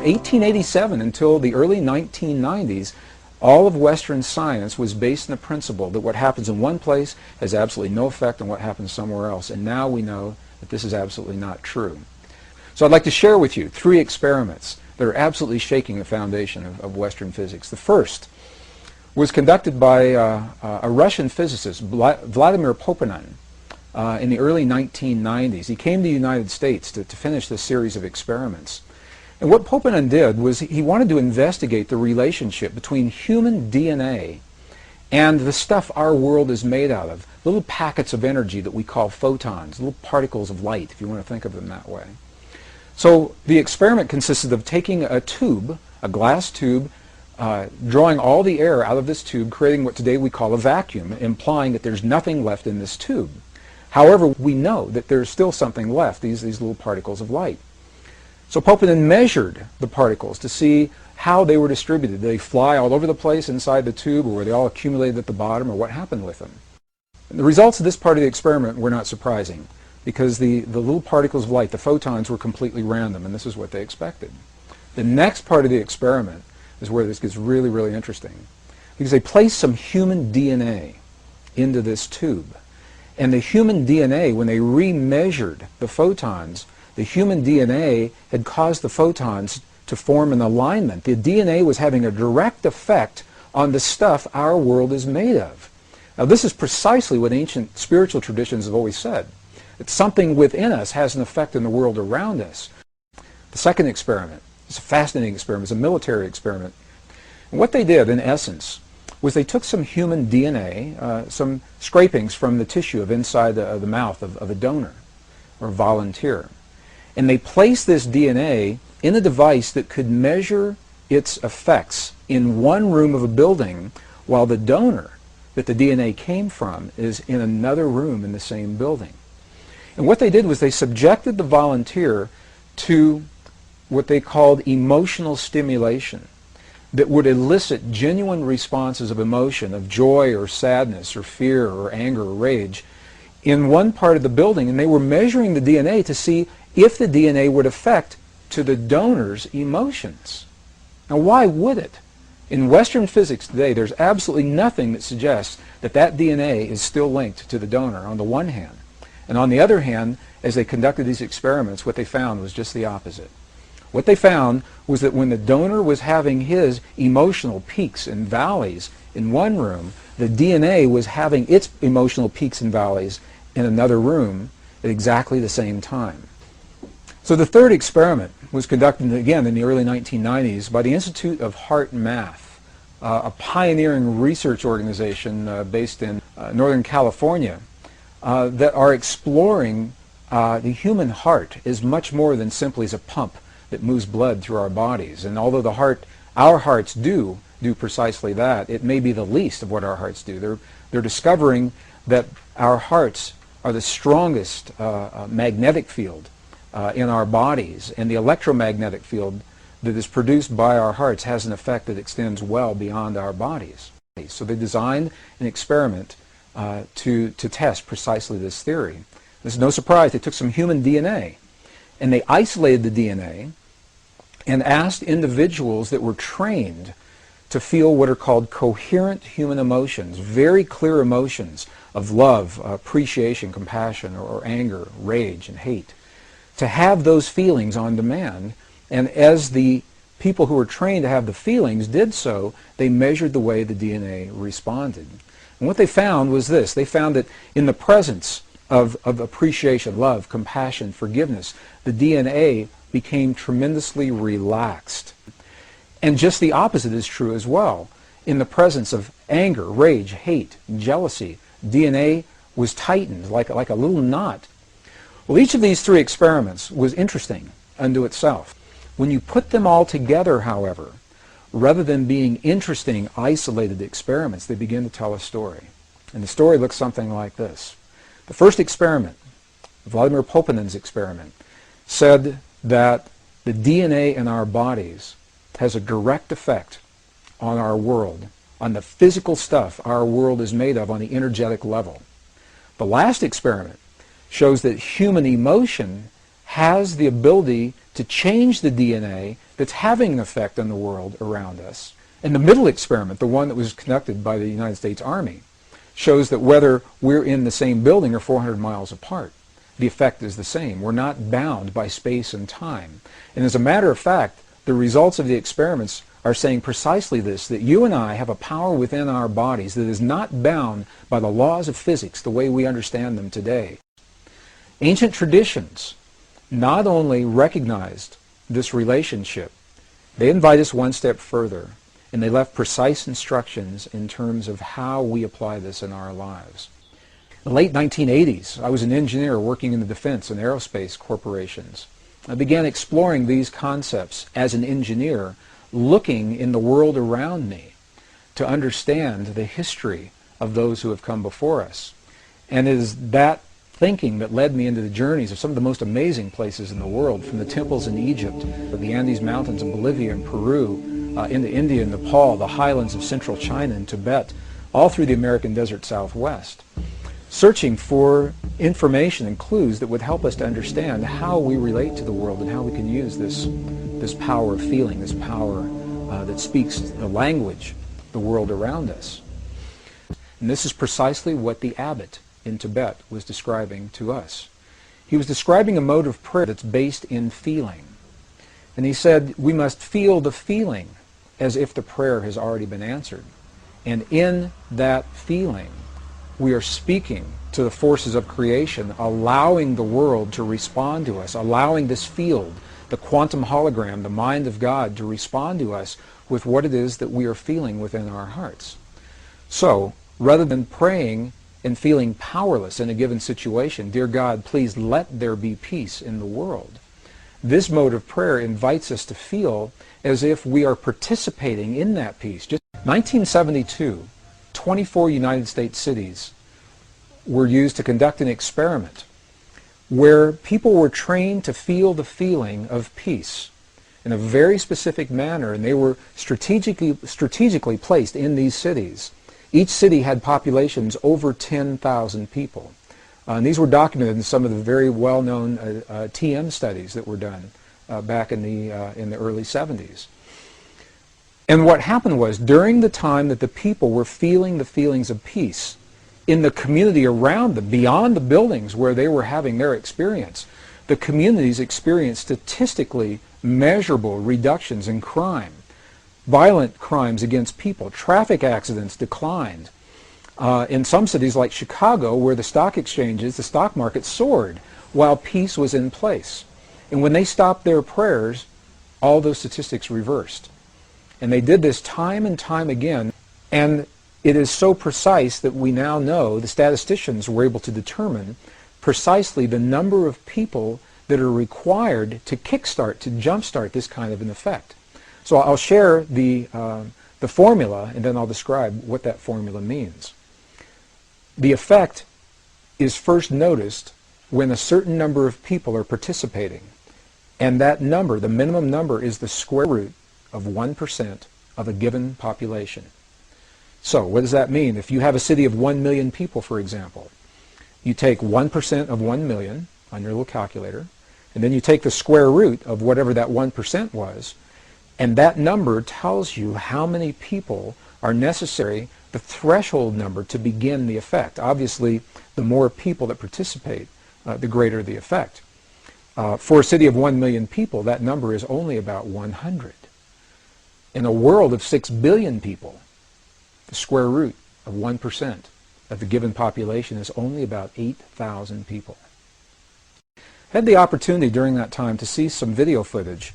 1887 until the early 1990s, all of Western science was based on the principle that what happens in one place has absolutely no effect on what happens somewhere else. And now we know that this is absolutely not true. So I'd like to share with you 3 experiments that are absolutely shaking the foundation of Western physics. The first was conducted by a Russian physicist, Vladimir Poponin, in the early 1990s. He came to the United States to finish this series of experiments. And what Poponin did was he wanted to investigate the relationship between human DNA and the stuff our world is made out of, little packets of energy that we call photons, little particles of light, if you want to think of them that way. So the experiment consisted of taking a tube, a glass tube, drawing all the air out of this tube, creating what today we call a vacuum, implying that there's nothing left in this tube. However, we know that there's still something left, these little particles of light. So Poponin measured the particles to see how they were distributed. Did they fly all over the place inside the tube, or were they all accumulated at the bottom, or what happened with them? And the results of this part of the experiment were not surprising, because the little particles of light, the photons, were completely random, and this is what they expected. The next part of the experiment is where this gets really, really interesting, because they placed some human DNA into this tube. And the human DNA, when they remeasured the photons, the human DNA had caused the photons to form an alignment. The DNA was having a direct effect on the stuff our world is made of. Now, this is precisely what ancient spiritual traditions have always said, that something within us has an effect in the world around us. The second experiment is a fascinating experiment. It's a military experiment. And what they did, in essence, was they took some human DNA, some scrapings from the tissue of inside the mouth of a donor or a volunteer, and they placed this DNA in a device that could measure its effects in one room of a building, while the donor that the DNA came from is in another room in the same building. And what they did was they subjected the volunteer to what they called emotional stimulation that would elicit genuine responses of emotion, of joy or sadness or fear or anger or rage in one part of the building, and they were measuring the DNA to see if the DNA would affect to the donor's emotions. Now, why would it? In Western physics today, there's absolutely nothing that suggests that that DNA is still linked to the donor on the one hand. And on the other hand, as they conducted these experiments, what they found was just the opposite. What they found was that when the donor was having his emotional peaks and valleys in one room, the DNA was having its emotional peaks and valleys in another room at exactly the same time. So the third experiment was conducted again in the early 1990s by the Institute of Heart Math, a pioneering research organization based in Northern California that are exploring the human heart is much more than simply as a pump that moves blood through our bodies. And although our hearts do precisely that, it may be the least of what our hearts do. They're discovering that our hearts are the strongest magnetic field in our bodies, and the electromagnetic field that is produced by our hearts has an effect that extends well beyond our bodies. So they designed an experiment to test precisely this theory. This is no surprise. They took some human DNA and they isolated the DNA and asked individuals that were trained to feel what are called coherent human emotions, very clear emotions of love, appreciation, compassion, or anger, rage, and hate, to have those feelings on demand. And as the people who were trained to have the feelings did so, they measured the way the DNA responded. And what they found was this. They found that in the presence of appreciation, love, compassion, forgiveness, the DNA became tremendously relaxed. And just the opposite is true as well. In the presence of anger, rage, hate, jealousy, DNA was tightened like a little knot. Well, each of these 3 experiments was interesting unto itself. When you put them all together, however, rather than being interesting, isolated experiments, they begin to tell a story. And the story looks something like this. The first experiment, Vladimir Poponin's experiment, said that the DNA in our bodies has a direct effect on our world, on the physical stuff our world is made of on the energetic level. The last experiment shows that human emotion has the ability to change the DNA that's having an effect on the world around us. And the middle experiment, the one that was conducted by the United States Army, shows that whether we're in the same building or 400 miles apart, the effect is the same. We're not bound by space and time. And as a matter of fact, the results of the experiments are saying precisely this, that you and I have a power within our bodies that is not bound by the laws of physics the way we understand them today. Ancient traditions not only recognized this relationship, they invite us one step further, and they left precise instructions in terms of how we apply this in our lives. In the late 1980s, I was an engineer working in the defense and aerospace corporations. I began exploring these concepts as an engineer, looking in the world around me to understand the history of those who have come before us. And it is that thinking that led me into the journeys of some of the most amazing places in the world, from the temples in Egypt, the Andes Mountains in Bolivia and Peru, into India and Nepal, the highlands of central China and Tibet, all through the American desert Southwest, searching for information and clues that would help us to understand how we relate to the world and how we can use this power of feeling, this power that speaks the language, the world around us. And this is precisely what the abbot in Tibet was describing to us. He was describing a mode of prayer that's based in feeling. And he said we must feel the feeling as if the prayer has already been answered. And in that feeling, we are speaking to the forces of creation, allowing the world to respond to us, allowing this field, the quantum hologram, the mind of God, to respond to us with what it is that we are feeling within our hearts. So, rather than praying and feeling powerless in a given situation, dear God, please let there be peace in the world, this mode of prayer invites us to feel as if we are participating in that peace. Just 1972, 24 United States cities were used to conduct an experiment where people were trained to feel the feeling of peace in a very specific manner, and they were strategically placed in these cities. Each city had populations over 10,000 people. And these were documented in some of the very well-known TM studies that were done back in the early 70s. And what happened was, during the time that the people were feeling the feelings of peace, in the community around them, beyond the buildings where they were having their experience, the communities experienced statistically measurable reductions in crime. Violent crimes against people, traffic accidents declined. In some cities like Chicago, where the stock exchanges, the stock market soared while peace was in place. And when they stopped their prayers, all those statistics reversed. And they did this time and time again. And it is so precise that we now know, the statisticians were able to determine precisely the number of people that are required to kickstart, to jumpstart this kind of an effect. So I'll share the formula, and then I'll describe what that formula means. The effect is first noticed when a certain number of people are participating. And that number, the minimum number, is the square root of 1% of a given population. So what does that mean? If you have a city of 1 million people, for example, you take 1% of 1 million on your little calculator, and then you take the square root of whatever that 1% was, and that number tells you how many people are necessary, the threshold number, to begin the effect. Obviously, the more people that participate, the greater the effect. For a city of 1 million people, that number is only about 100. In a world of 6 billion people, the square root of 1% of the given population is only about 8,000 people. I had the opportunity during that time to see some video footage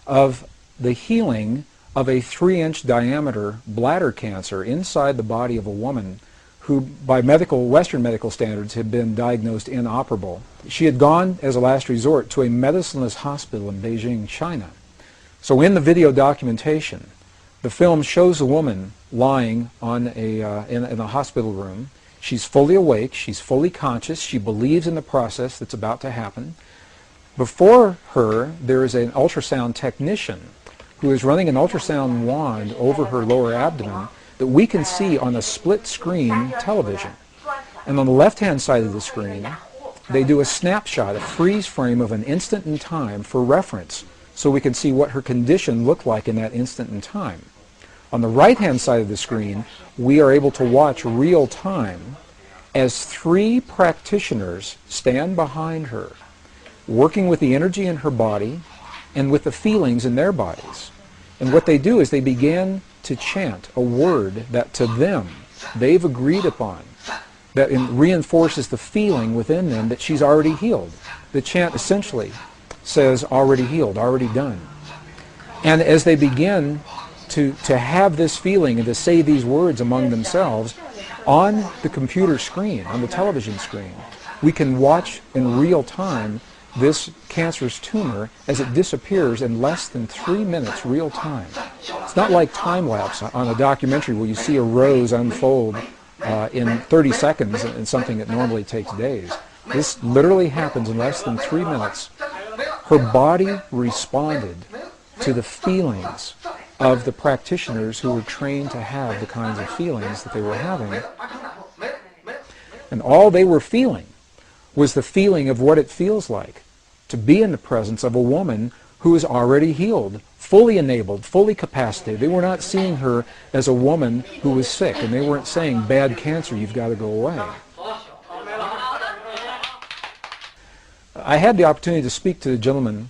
of the healing of a 3-inch diameter bladder cancer inside the body of a woman who, by Western medical standards, had been diagnosed inoperable. She had gone, as a last resort, to a medicineless hospital in Beijing, China. So in the video documentation, the film shows a woman lying on in a hospital room. She's fully awake, she's fully conscious, she believes in the process that's about to happen. Before her, there is an ultrasound technician who is running an ultrasound wand over her lower abdomen that we can see on a split-screen television. And on the left-hand side of the screen they do a snapshot, a freeze frame of an instant in time for reference, so we can see what her condition looked like in that instant in time. On the right-hand side of the screen, we are able to watch real time as 3 practitioners stand behind her, working with the energy in her body and with the feelings in their bodies. And what they do is they begin to chant a word that to them they've agreed upon, that reinforces the feeling within them that she's already healed. The chant essentially says already healed, already done. And as they begin to have this feeling and to say these words among themselves, on the computer screen, on the television screen, we can watch in real time this cancerous tumor as it disappears in less than 3 minutes real time. It's not like time-lapse on a documentary where you see a rose unfold in 30 seconds in something that normally takes days. This literally happens in less than 3 minutes. Her body responded to the feelings of the practitioners who were trained to have the kinds of feelings that they were having. And all they were feeling was the feeling of what it feels like to be in the presence of a woman who is already healed, fully enabled, fully capacitated. They were not seeing her as a woman who was sick, and they weren't saying, bad cancer, you've got to go away. I had the opportunity to speak to the gentleman,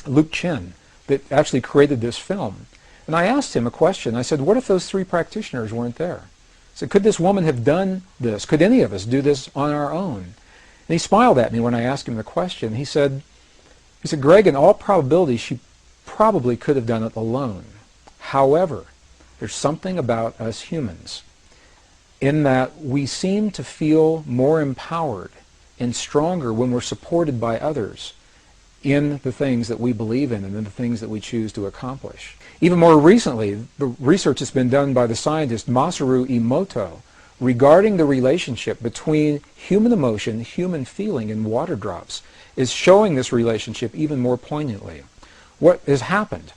Luke Chin, that actually created this film. And I asked him a question. I said, what if those 3 practitioners weren't there? I said, could this woman have done this? Could any of us do this on our own? And he smiled at me when I asked him the question. He said, Greg, in all probability, she probably could have done it alone. However, there's something about us humans in that we seem to feel more empowered and stronger when we're supported by others in the things that we believe in and in the things that we choose to accomplish. Even more recently, the research that's been done by the scientist Masaru Emoto regarding the relationship between human emotion, human feeling, and water drops is showing this relationship even more poignantly. What has happened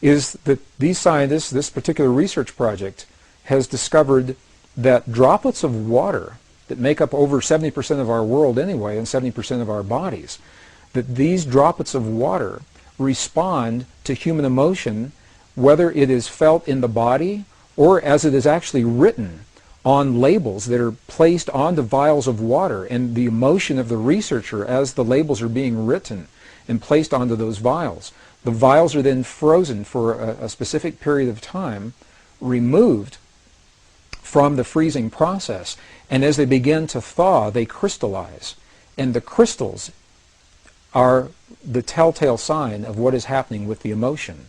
is that these scientists, this particular research project, has discovered that droplets of water that make up over 70% of our world anyway and 70% of our bodies, that these droplets of water respond to human emotion, whether it is felt in the body or as it is actually written on labels that are placed onto vials of water, and the emotion of the researcher as the labels are being written and placed onto those vials. The vials are then frozen for a specific period of time, removed from the freezing process, and as they begin to thaw, they crystallize. And the crystals are the telltale sign of what is happening with the emotion.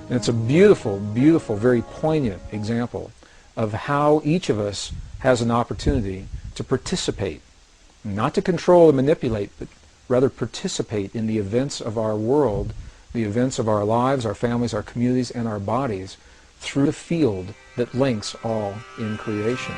And it's a beautiful, beautiful, very poignant example of how each of us has an opportunity to participate, not to control and manipulate, but rather participate in the events of our world, the events of our lives, our families, our communities, and our bodies through the field that links all in creation.